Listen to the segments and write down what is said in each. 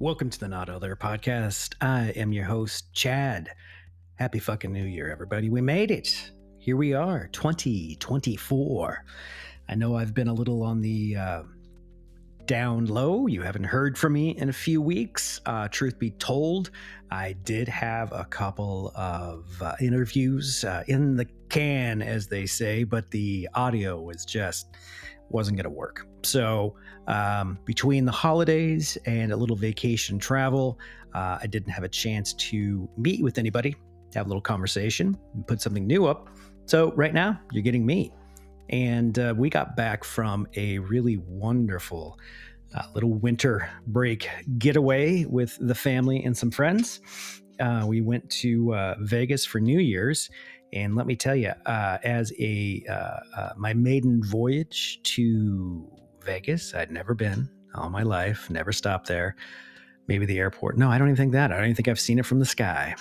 Welcome to the Not Other podcast. I am your host, Chad. Happy fucking New Year, everybody. We made it. Here we are, 2024. I know I've been a little on the down low. You haven't heard from me in a few weeks. Truth be told, I did have a couple of interviews in the can, as they say, but the audio wasn't going to work. So between the holidays and a little vacation travel, I didn't have a chance to meet with anybody, have a little conversation, and put something new up. So right now, you're getting me. And we got back from a really wonderful little winter break getaway with the family and some friends. We went to Vegas for New Year's. And let me tell you, as my maiden voyage to Vegas, I'd never been all my life, never stopped there. Maybe the airport. No, I don't even think that. I don't even think I've seen it from the sky.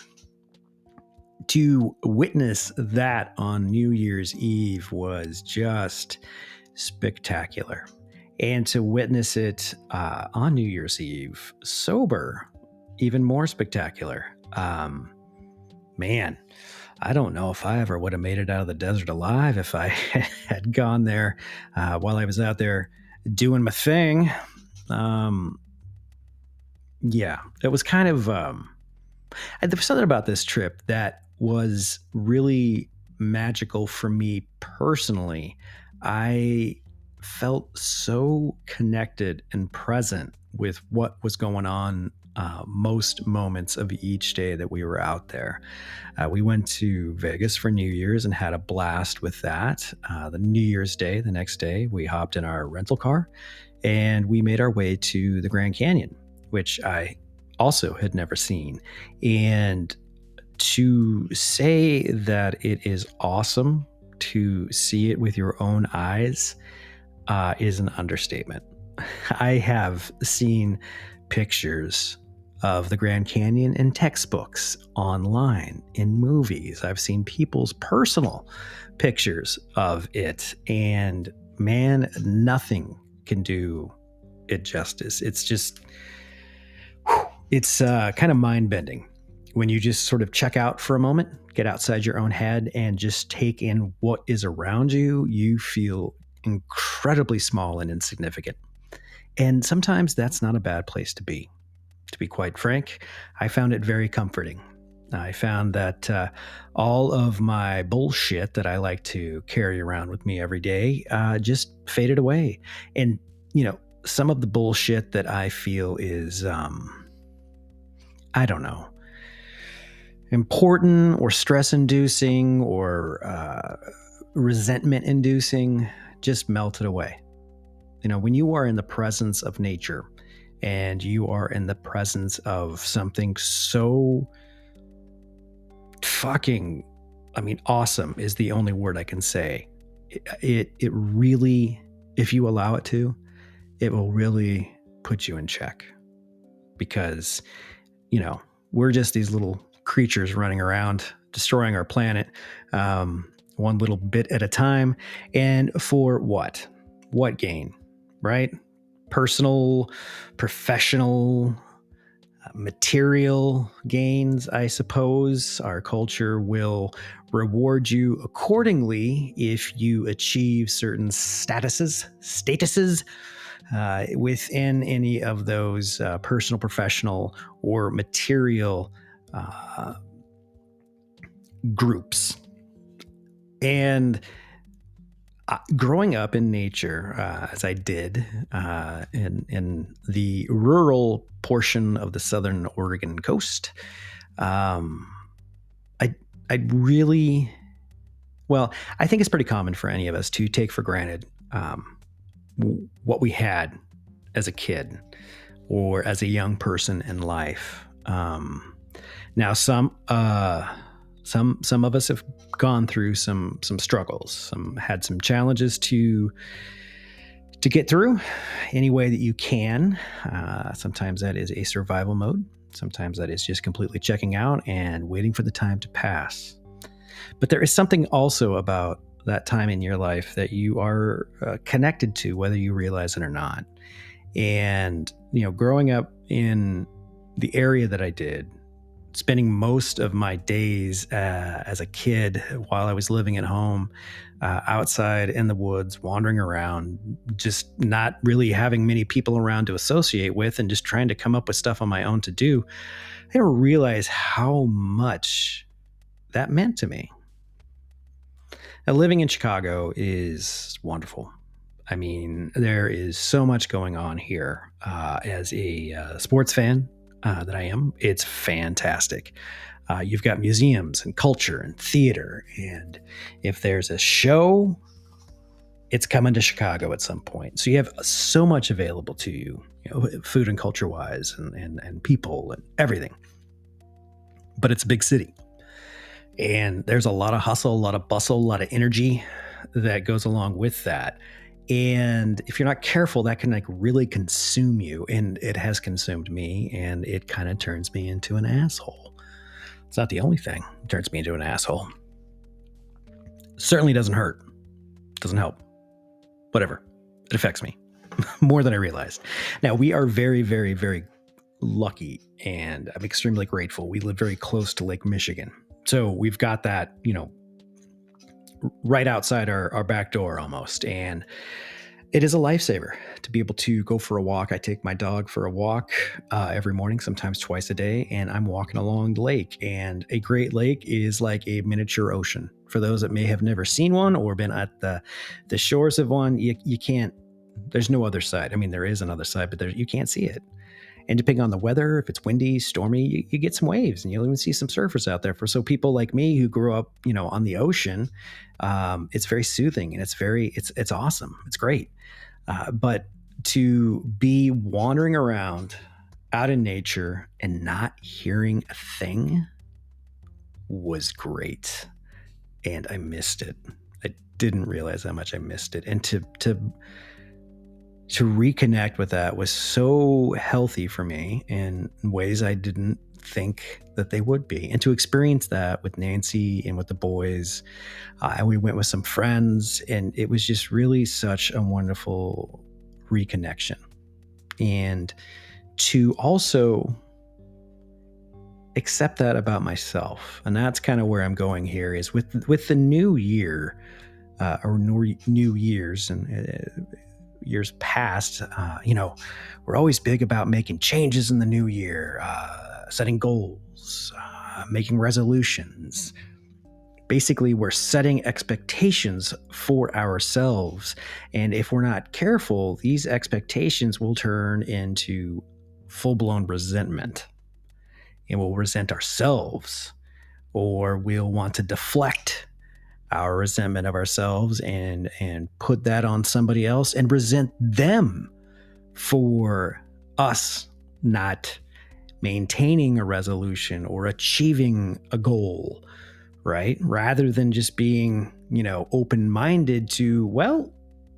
To witness that on New Year's Eve was just spectacular. And to witness it on New Year's Eve sober, even more spectacular. Man, I don't know if I ever would have made it out of the desert alive if I had gone there while I was out there doing my thing. Yeah, it was kind of... there was something about this trip that was really magical for me personally. I felt so connected and present with what was going on most moments of each day that we were out there. We went to Vegas for New Year's and had a blast with that. The New Year's Day, the next day, we hopped in our rental car and we made our way to the Grand Canyon, which I also had never seen. And to say that it is awesome to see it with your own eyes is an understatement. I have seen pictures of the Grand Canyon in textbooks, online, in movies. I've seen people's personal pictures of it, and man, nothing can do it justice. It's just, it's kind of mind-bending when you just sort of check out for a moment, get outside your own head, and just take in what is around you. You feel incredibly small and insignificant. And sometimes that's not a bad place to be. To be quite frank, I found it very comforting. I found that all of my bullshit that I like to carry around with me every day just faded away. And, you know, some of the bullshit that I feel is, I don't know, important or stress-inducing or resentment-inducing just melted away. You know, when you are in the presence of nature and you are in the presence of something so fucking, awesome is the only word I can say. It really, if you allow it to, it will really put you in check. Because, you know, we're just these little creatures running around, destroying our planet, one little bit at a time. And for what? What gain, right? Personal, professional, material gains, I suppose. Our culture will reward you accordingly if you achieve certain statuses within any of those personal, professional, or material groups. And growing up in nature, as I did in the rural portion of the southern Oregon coast, I really, well, I think it's pretty common for any of us to take for granted what we had as a kid or as a young person in life. Now, some of us have gone through some struggles, had some challenges to get through any way that you can. Sometimes that is a survival mode. Sometimes that is just completely checking out and waiting for the time to pass. But there is something also about that time in your life that you are connected to, whether you realize it or not. And, you know, growing up in the area that I did, spending most of my days as a kid while I was living at home, outside in the woods, wandering around, just not really having many people around to associate with, and just trying to come up with stuff on my own to do, I didn't realize how much that meant to me. Now, living in Chicago is wonderful. I mean, there is so much going on here. As a sports fan that I am, it's fantastic. You've got museums and culture and theater. And if there's a show, it's coming to Chicago at some point. So you have so much available to you, food and culture wise, and people and everything. But it's a big city. And there's a lot of hustle, a lot of bustle, a lot of energy that goes along with that. And if you're not careful, that can like really consume you. And it has consumed me, and it kind of turns me into an asshole. It's not the only thing that turns me into an asshole. Certainly doesn't hurt. Doesn't help. Whatever. It affects me more than I realized. Now, we are very, very, very lucky, and I'm extremely grateful. We live very close to Lake Michigan. So we've got that, right outside our back door almost. And it is a lifesaver to be able to go for a walk. I take my dog for a walk every morning, sometimes twice a day, and I'm walking along the lake. And a Great Lake is like a miniature ocean. For those that may have never seen one or been at the shores of one, you can't, there's no other side. I mean, there is another side, but you can't see it. And depending on the weather, if it's windy, stormy, you get some waves, and you'll even see some surfers out there. So people like me who grew up, on the ocean, it's very soothing, and it's awesome. It's great. But to be wandering around out in nature and not hearing a thing was great. And I missed it. I didn't realize how much I missed it. And to reconnect with that was so healthy for me in ways I didn't think that they would be. And to experience that with Nancy and with the boys, and we went with some friends, and it was just really such a wonderful reconnection. And to also accept that about myself. And that's kind of where I'm going here, is with the new year, or new years, and years past, we're always big about making changes in the new year, setting goals, making resolutions. Basically, we're setting expectations for ourselves. And if we're not careful, these expectations will turn into full-blown resentment. And we'll resent ourselves, or we'll want to deflect our resentment of ourselves and put that on somebody else and resent them for us not maintaining a resolution or achieving a goal, right? Rather than just being, open-minded to, well,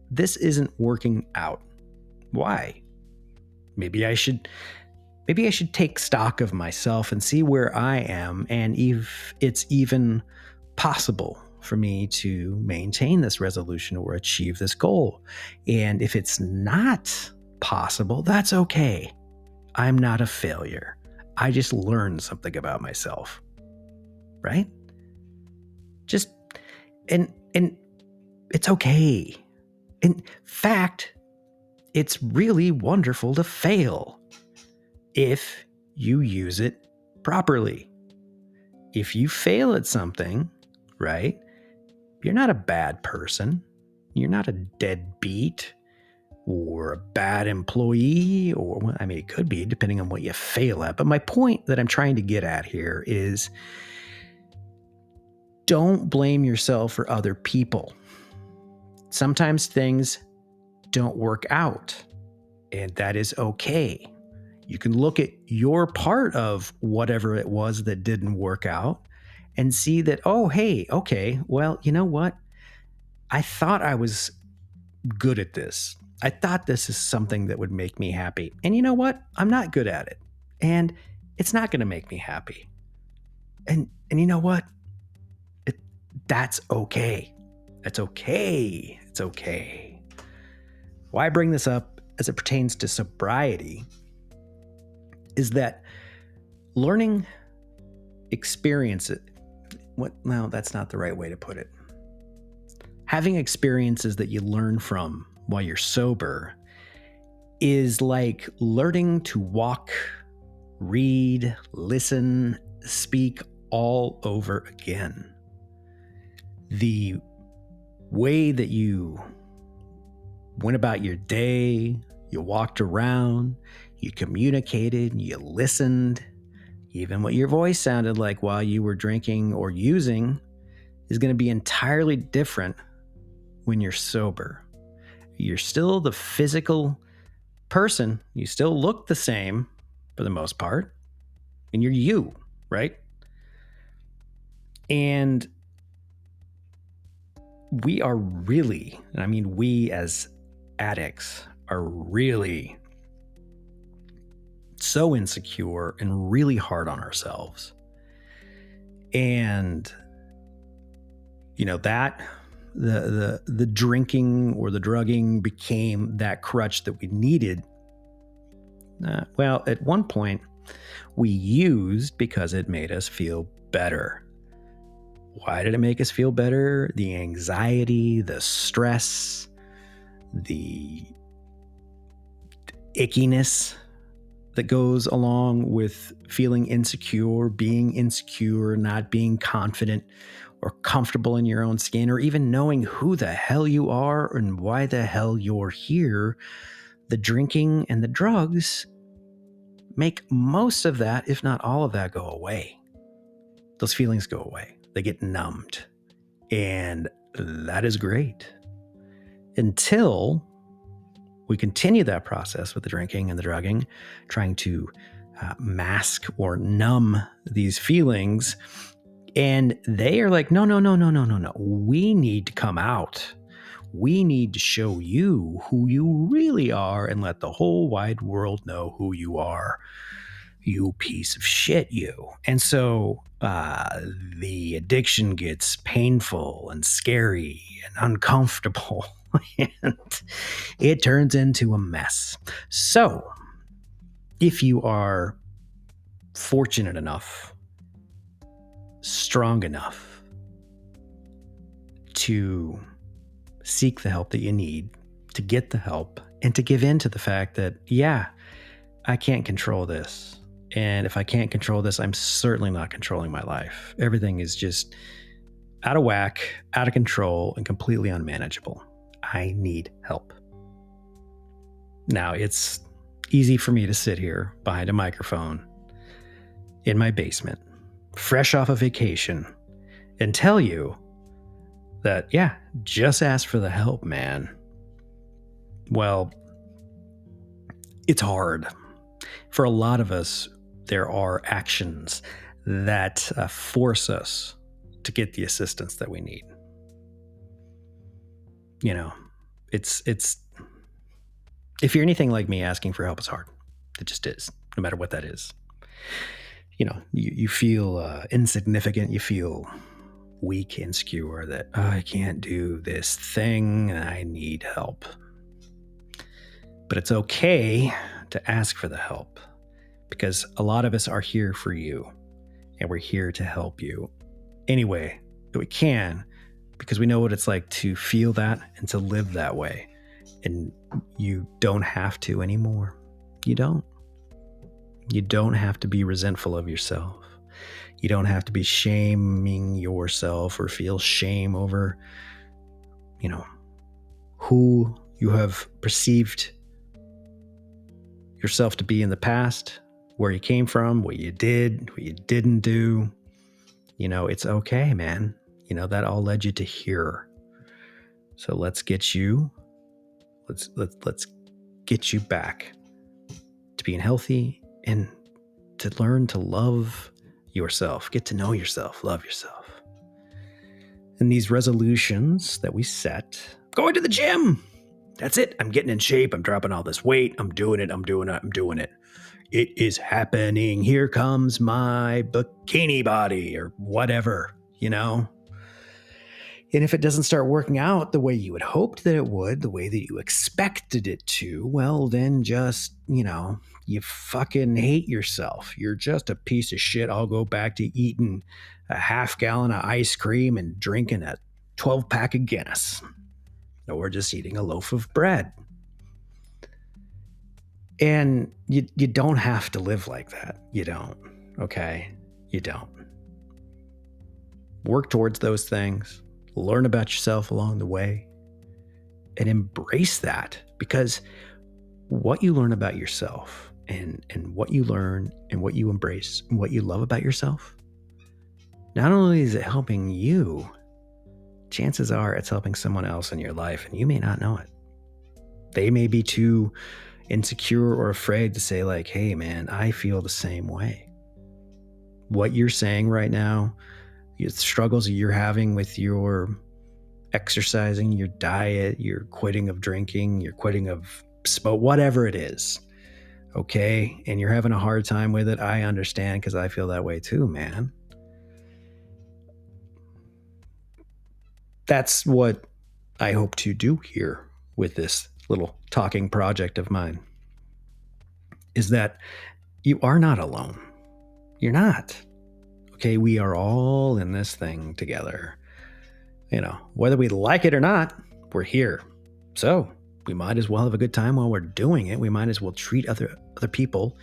this isn't working out. Why? Maybe I should take stock of myself and see where I am, and if it's even possible for me to maintain this resolution or achieve this goal. And if it's not possible, that's okay. I'm not a failure. I just learned something about myself, right? And it's okay. In fact, it's really wonderful to fail if you use it properly. If you fail at something, right, you're not a bad person. You're not a deadbeat or a bad employee, or, it could be depending on what you fail at. But my point that I'm trying to get at here is, don't blame yourself for other people. Sometimes things don't work out, and that is okay. You can look at your part of whatever it was that didn't work out and see that, oh, hey, okay, well, you know what? I thought I was good at this. I thought this is something that would make me happy. And you know what? I'm not good at it. And it's not going to make me happy. And you know what? That's okay. That's okay. It's okay. Why I bring this up as it pertains to sobriety is that learning experience it. No, that's not the right way to put it. Having experiences that you learn from while you're sober is like learning to walk, read, listen, speak all over again. The way that you went about your day, you walked around, you communicated, you listened, even what your voice sounded like while you were drinking or using is going to be entirely different when you're sober. You're still the physical person. You still look the same for the most part, and you're you, right? And we are really, and I mean we as addicts are really so insecure and really hard on ourselves. And that the drinking or the drugging became that crutch that we needed. Well, at one point we used because it made us feel better. Why did it make us feel better? The anxiety, the stress, the ickiness that goes along with feeling insecure, being insecure, not being confident or comfortable in your own skin, or even knowing who the hell you are and why the hell you're here. The drinking and the drugs make most of that, if not all of that, go away. Those feelings go away. They get numbed. And that is great. Until we continue that process with the drinking and the drugging, trying to mask or numb these feelings. And they are like, no. We need to come out. We need to show you who you really are and let the whole wide world know who you are. You piece of shit, you. And so the addiction gets painful and scary and uncomfortable. And it turns into a mess. So if you are fortunate enough, strong enough to seek the help that you need, to get the help, and to give in to the fact that, yeah, I can't control this. And if I can't control this, I'm certainly not controlling my life. Everything is just out of whack, out of control, and completely unmanageable. I need help. Now, it's easy for me to sit here behind a microphone in my basement, fresh off a vacation, and tell you that, yeah, just ask for the help, man. Well, it's hard. For a lot of us, there are actions that force us to get the assistance that we need. It's if you're anything like me, asking for help is hard. It just is, no matter what that is. You feel insignificant. You feel weak, insecure, that I can't do this thing and I need help. But it's okay to ask for the help, because a lot of us are here for you and we're here to help you any way that we can, because we know what it's like to feel that and to live that way. And you don't have to anymore. You don't. You don't have to be resentful of yourself. You don't have to be shaming yourself or feel shame over, who you have perceived yourself to be in the past, where you came from, what you did, what you didn't do. It's okay, man. That all led you to here. So let's get you back to being healthy and to learn to love yourself, get to know yourself, love yourself. And these resolutions that we set, going to the gym. That's it. I'm getting in shape. I'm dropping all this weight. I'm doing it. It is happening. Here comes my bikini body or whatever, And if it doesn't start working out the way you had hoped that it would, the way that you expected it to, well, then just, you fucking hate yourself. You're just a piece of shit. I'll go back to eating a half gallon of ice cream and drinking a 12 pack of Guinness, or just eating a loaf of bread. And you don't have to live like that. You don't. Okay? You don't. Work towards those things. Learn about yourself along the way. And embrace that. Because what you learn about yourself and what you learn and what you embrace and what you love about yourself, not only is it helping you, chances are it's helping someone else in your life, and you may not know it. They may be too insecure or afraid to say, like, hey man, I feel the same way. What you're saying right now, the struggles you're having with your exercising, your diet, your quitting of drinking, your quitting of smoke, whatever it is, okay, and you're having a hard time with it, I understand, because I feel that way too, man. That's what I hope to do here with this little talking project of mine, is that you are not alone. You're not. Okay, we are all in this thing together. Whether we like it or not, we're here. So we might as well have a good time while we're doing it. We might as well treat other people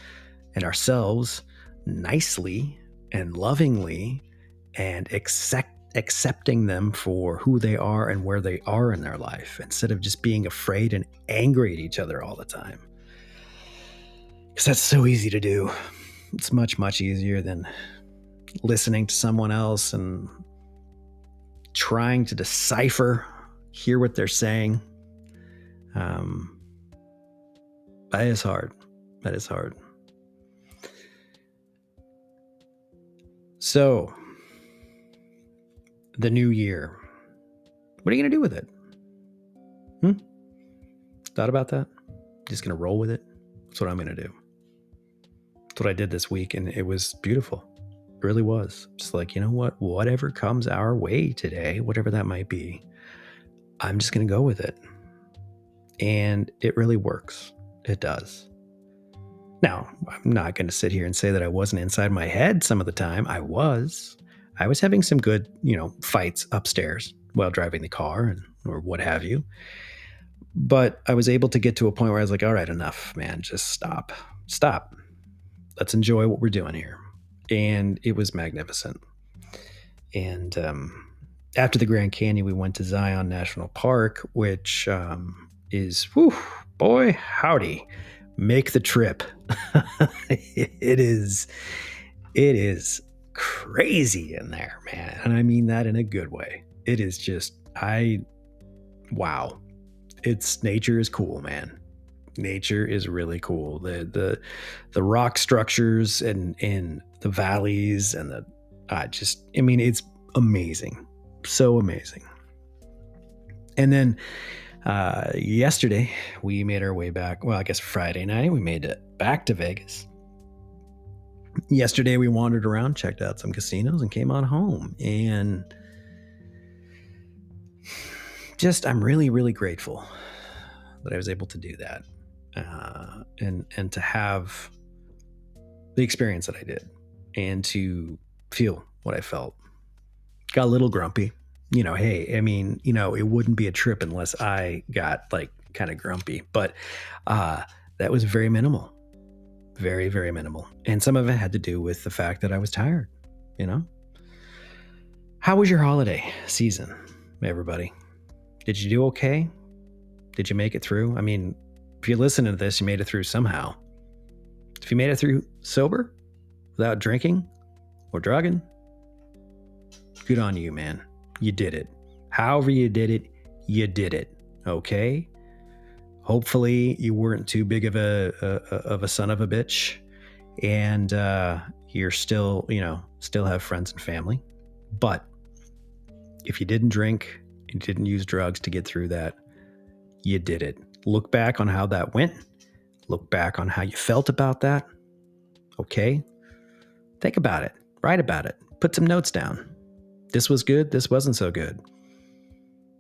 and ourselves nicely and lovingly, and accepting them for who they are and where they are in their life, instead of just being afraid and angry at each other all the time. Because that's so easy to do. It's much, much easier than listening to someone else and trying to hear what they're saying. That is hard. That is hard. So, the new year. What are you going to do with it? Thought about that? Just going to roll with it? That's what I'm going to do. That's what I did this week, and it was beautiful. It really was. Just like, you know what? Whatever comes our way today, whatever that might be, I'm just going to go with it. And it really works. It does. Now, I'm not going to sit here and say that I wasn't inside my head some of the time. I was having some good, fights upstairs while driving the car or what have you. But I was able to get to a point where I was like, all right, enough, man. Just stop. Let's enjoy what we're doing here. And it was magnificent. And after the Grand Canyon, we went to Zion National Park, which is, boy, howdy, make the trip. It is crazy in there, man. And I mean that in a good way. It is just, wow. Nature is cool, man. Nature is really cool. The rock structures and the valleys and it's amazing. So amazing. And then yesterday we made our way back. Well, I guess Friday night we made it back to Vegas. Yesterday we wandered around, checked out some casinos, and came on home. And I'm really, really grateful that I was able to do that, and to have the experience that I did, and to feel what I felt. Got a little grumpy, hey, it wouldn't be a trip unless I got kind of grumpy, but that was very minimal, very, very minimal. And some of it had to do with the fact that I was tired. How was your holiday season, everybody? Did you do okay? Did you make it through? If you're listening to this, you made it through somehow. If you made it through sober, without drinking or drugging, good on you, man. You did it. However you did it, you did it. Okay? Hopefully you weren't too big of a son of a bitch, and you're still have friends and family. But if you didn't drink, you didn't use drugs to get through that, you did it. Look back on how that went. Look back on how you felt about that. Okay? Think about it. Write about it. Put some notes down. This was good. This wasn't so good.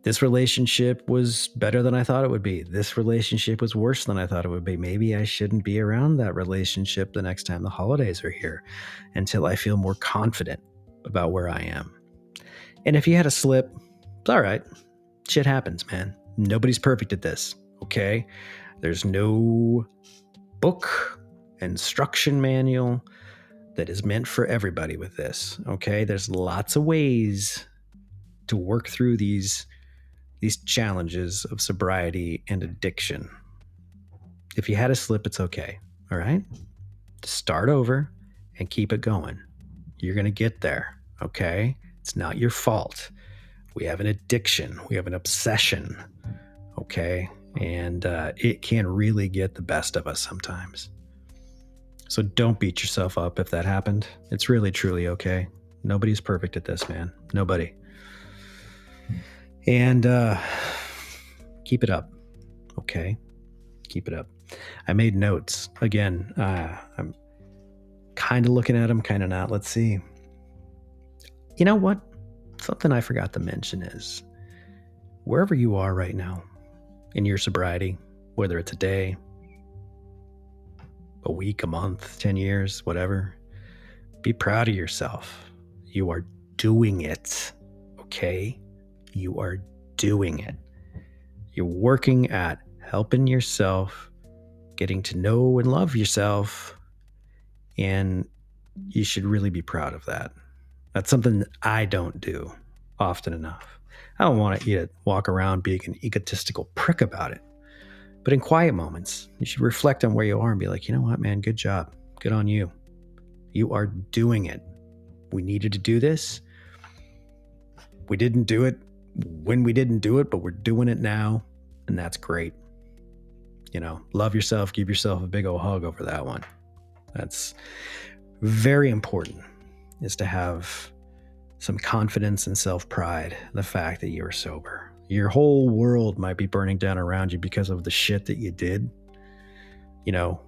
This relationship was better than I thought it would be. This relationship was worse than I thought it would be. Maybe I shouldn't be around that relationship the next time the holidays are here until I feel more confident about where I am. And if you had a slip, it's all right. Shit happens, man. Nobody's perfect at this, okay? There's no book, instruction manual that is meant for everybody with this, okay? There's lots of ways to work through these challenges of sobriety and addiction. If you had a slip, it's okay, all right? Start over and keep it going. You're going to get there, okay? It's not your fault. We have an addiction. We have an obsession, okay? And it can really get the best of us sometimes. So don't beat yourself up if that happened. It's really, truly okay. Nobody's perfect at this, man. Nobody. And keep it up, okay? Keep it up. I made notes. Again, I'm kind of looking at them, kind of not. Let's see. You know what? Something I forgot to mention is wherever you are right now in your sobriety, whether it's a day, a week, a month, 10 years, whatever, be proud of yourself. You are doing it, okay? You are doing it. You're working at helping yourself, getting to know and love yourself, and you should really be proud of that. That's something that I don't do often enough. I don't want you to walk around being an egotistical prick about it. But in quiet moments, you should reflect on where you are and be like, you know what, man, good job. Good on you. You are doing it. We needed to do this. We didn't do it when we didn't do it, but we're doing it now. And that's great. You know, love yourself, give yourself a big old hug over that one. That's very important, is to have some confidence and self-pride in the fact that you're sober. Your whole world might be burning down around you because of the shit that you did. You know,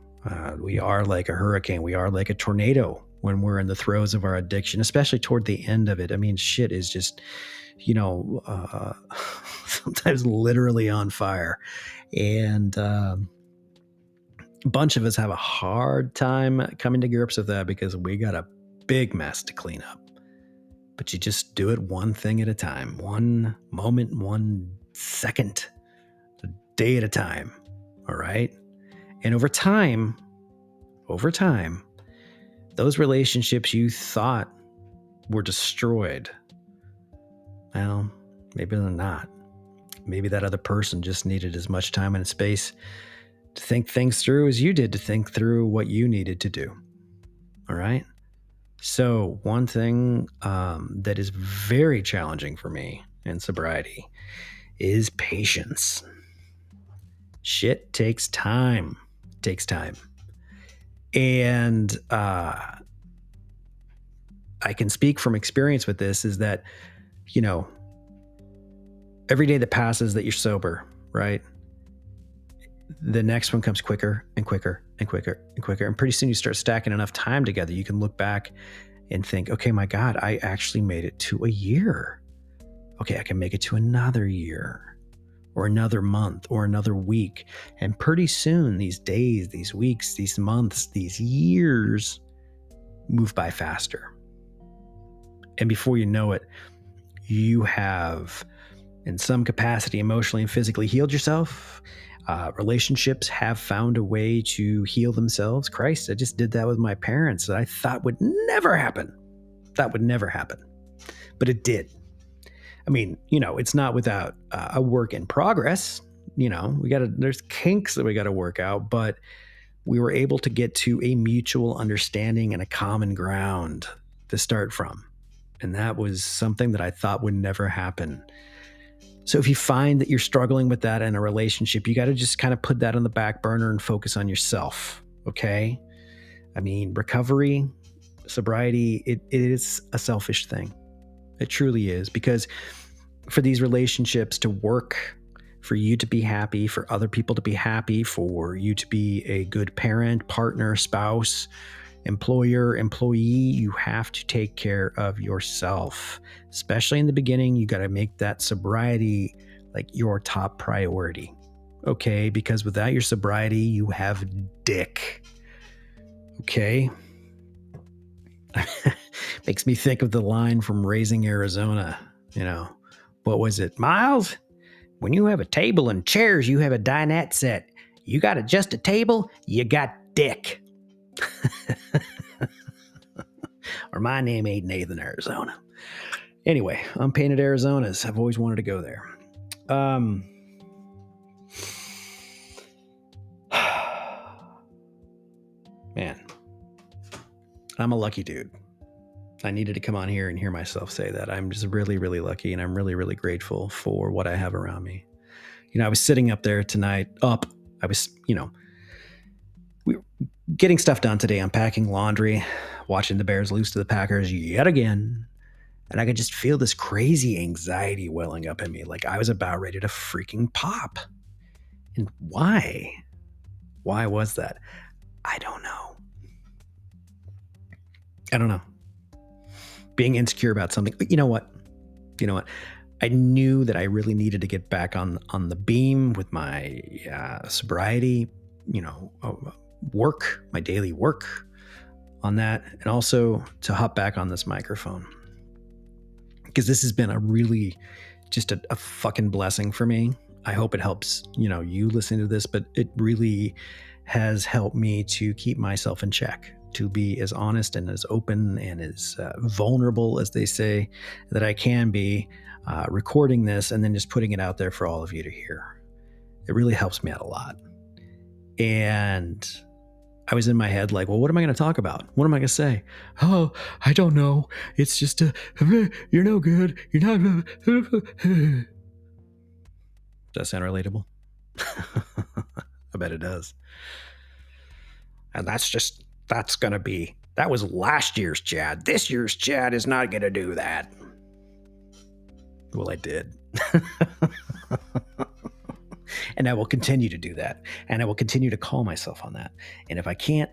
we are like a hurricane. We are like a tornado when we're in the throes of our addiction, especially toward the end of it. I mean, shit is just, you know, sometimes literally on fire. And a bunch of us have a hard time coming to grips with that because we got a big mess to clean up. But you just do it one thing at a time, one moment, 1 second, a day at a time. All right. And over time, those relationships you thought were destroyed, well, maybe they're not. Maybe that other person just needed as much time and space to think things through as you did to think through what you needed to do. All right. So one thing that is very challenging for me in sobriety is patience. Shit takes time. It takes time. And I can speak from experience with this, is that, you know, every day that passes that you're sober, right? The next one comes quicker and quicker and quicker and quicker. And pretty soon you start stacking enough time together. You can look back and think, okay, my God, I actually made it to a year. Okay, I can make it to another year or another month or another week. And pretty soon these days, these weeks, these months, these years move by faster. And before you know it, you have, in some capacity, emotionally and physically healed yourself. Relationships have found a way to heal themselves. Christ, I just did that with my parents that I thought would never happen. That would never happen. But it did. I mean, you know, it's not without a work in progress. You know, there's kinks that we got to work out, but we were able to get to a mutual understanding and a common ground to start from. And that was something that I thought would never happen. So if you find that you're struggling with that in a relationship, you got to just kind of put that on the back burner and focus on yourself. Okay. I mean, recovery, sobriety, it is a selfish thing. It truly is, because for these relationships to work, for you to be happy, for other people to be happy, for you to be a good parent, partner, spouse, Employer, employee, you have to take care of yourself. Especially in the beginning, you got to make that sobriety like your top priority. Okay? Because without your sobriety, you have dick. Okay? Makes me think of the line from Raising Arizona. You know, what was it? Miles, when you have a table and chairs, you have a dinette set. You got just a table, you got dick. Or my name ain't Nathan, Arizona. Anyway, Unpainted Arizonas. I've always wanted to go there. Man, I'm a lucky dude. I needed to come on here and hear myself say that. I'm just really, really lucky, and I'm really, really grateful for what I have around me. You know, I was sitting up there tonight, I was, we were getting stuff done today, unpacking laundry, watching the Bears lose to the Packers yet again. And I could just feel this crazy anxiety welling up in me, like I was about ready to freaking pop. And why? Why was that? I don't know. Being insecure about something. You know what? I knew that I really needed to get back on the beam with my sobriety, work, my daily work on that, and also to hop back on this microphone. Because this has been a really just a fucking blessing for me. I hope it helps, you listening to this, but it really has helped me to keep myself in check, to be as honest and as open and as vulnerable, as they say, that I can be, recording this and then just putting it out there for all of you to hear. It really helps me out a lot. And I was in my head like, well, what am I going to talk about? What am I going to say? Oh, I don't know. It's just you're no good. You're not. Does that sound relatable? I bet it does. And that was last year's Chad. This year's Chad is not going to do that. Well, I did. And I will continue to do that. And I will continue to call myself on that. And if I can't,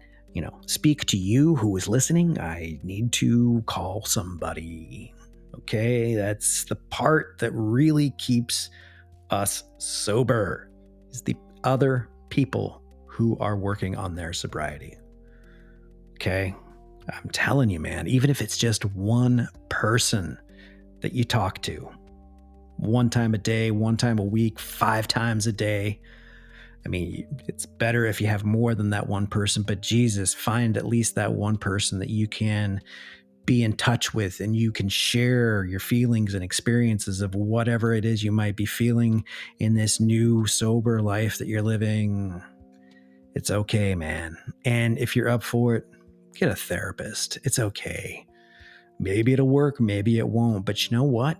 speak to you who is listening, I need to call somebody. Okay? That's the part that really keeps us sober, is the other people who are working on their sobriety. Okay? I'm telling you, man, even if it's just one person that you talk to, one time a day, one time a week, 5 times a day. I mean, it's better if you have more than that one person, but Jesus, find at least that one person that you can be in touch with, and you can share your feelings and experiences of whatever it is you might be feeling in this new sober life that you're living. It's okay, man. And if you're up for it, get a therapist. It's okay. Maybe it'll work, maybe it won't, but you know what?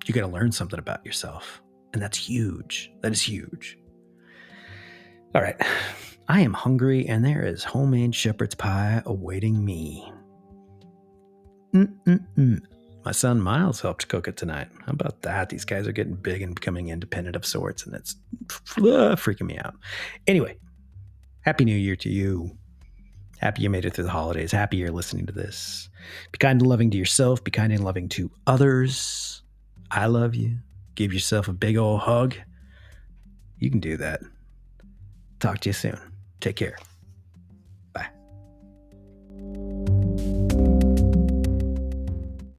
You got to learn something about yourself. And that's huge. That is huge. All right. I am hungry, and there is homemade shepherd's pie awaiting me. My son Miles helped cook it tonight. How about that? These guys are getting big and becoming independent of sorts, and it's freaking me out. Anyway, Happy New Year to you. Happy you made it through the holidays. Happy you're listening to this. Be kind and loving to yourself. Be kind and loving to others. I love you. Give yourself a big old hug. You can do that. Talk to you soon. Take care.